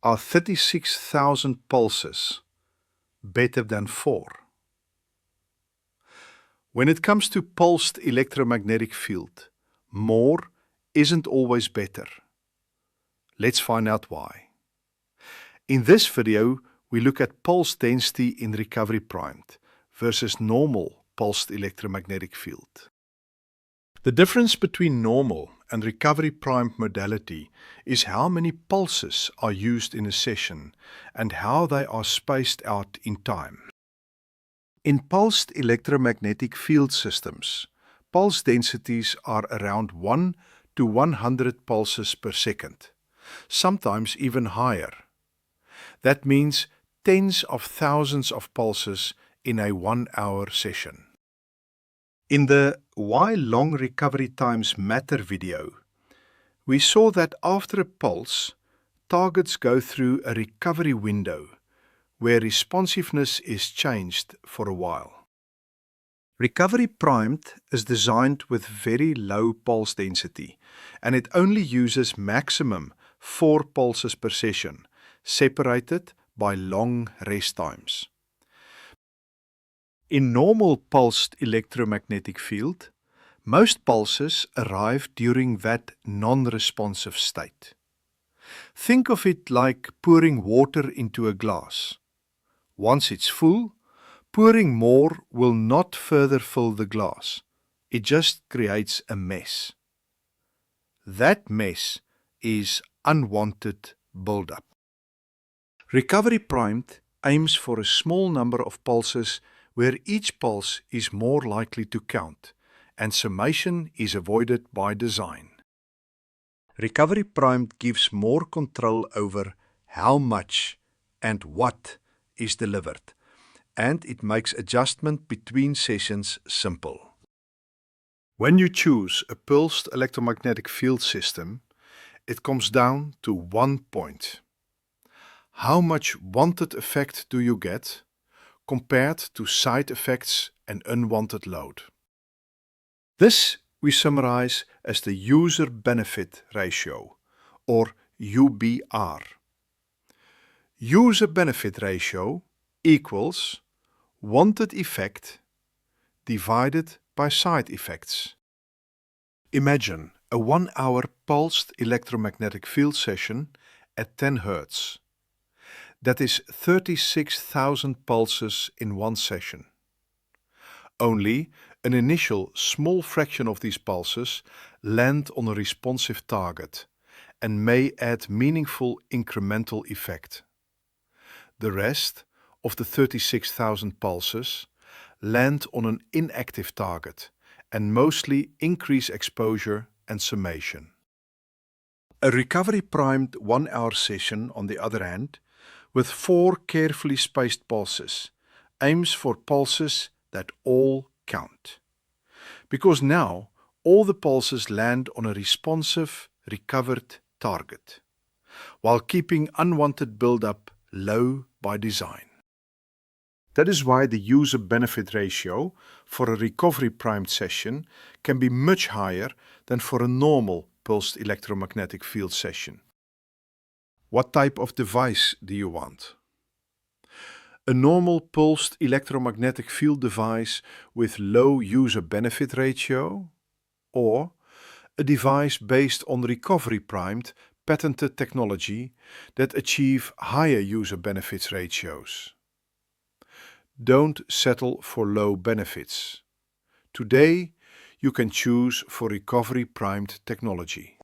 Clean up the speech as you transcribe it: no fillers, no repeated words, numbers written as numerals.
Are 36,000 pulses better than 4? When it comes to pulsed electromagnetic field, more isn't always better. Let's find out why. In this video, we look at pulse density in recovery primed versus normal pulsed electromagnetic field. The difference between normal and recovery primed modality is how many pulses are used in a session and how they are spaced out in time. In pulsed electromagnetic field systems, pulse densities are around 1 to 100 pulses per second, sometimes even higher. That means tens of thousands of pulses in a 1-hour session. In the Why Long Recovery Times Matter video, we saw that after a pulse, targets go through a recovery window where responsiveness is changed for a while. Recovery primed is designed with very low pulse density, and it only uses maximum 4 pulses per session, separated by long rest times. In normal pulsed electromagnetic field, most pulses arrive during that non-responsive state. Think of it like pouring water into a glass. Once it's full, pouring more will not further fill the glass. It just creates a mess. That mess is unwanted buildup. Recovery primed aims for a small number of pulses where each pulse is more likely to count, and summation is avoided by design. Recovery primed gives more control over how much and what is delivered, and it makes adjustment between sessions simple. When you choose a pulsed electromagnetic field system, it comes down to one point. How much wanted effect do you get compared to side effects and unwanted load? This we summarize as the user benefit ratio, or UBR. User benefit ratio equals wanted effect divided by side effects. Imagine a 1-hour pulsed electromagnetic field session at 10 Hz. That is 36,000 pulses in one session. Only an initial small fraction of these pulses land on a responsive target and may add meaningful incremental effect. The rest of the 36,000 pulses land on an inactive target and mostly increase exposure and summation. A recovery primed 1-hour session, on the other hand, with 4 carefully spaced pulses, aims for pulses that all count. Because now, all the pulses land on a responsive, recovered target, while keeping unwanted buildup low by design. That is why the user benefit ratio for a recovery primed session can be much higher than for a normal pulsed electromagnetic field session. What type of device do you want? A normal pulsed electromagnetic field device with low user benefit ratio, or a device based on recovery primed patented technology that achieve higher user benefits ratios. Don't settle for low benefits. Today, you can choose for recovery primed technology.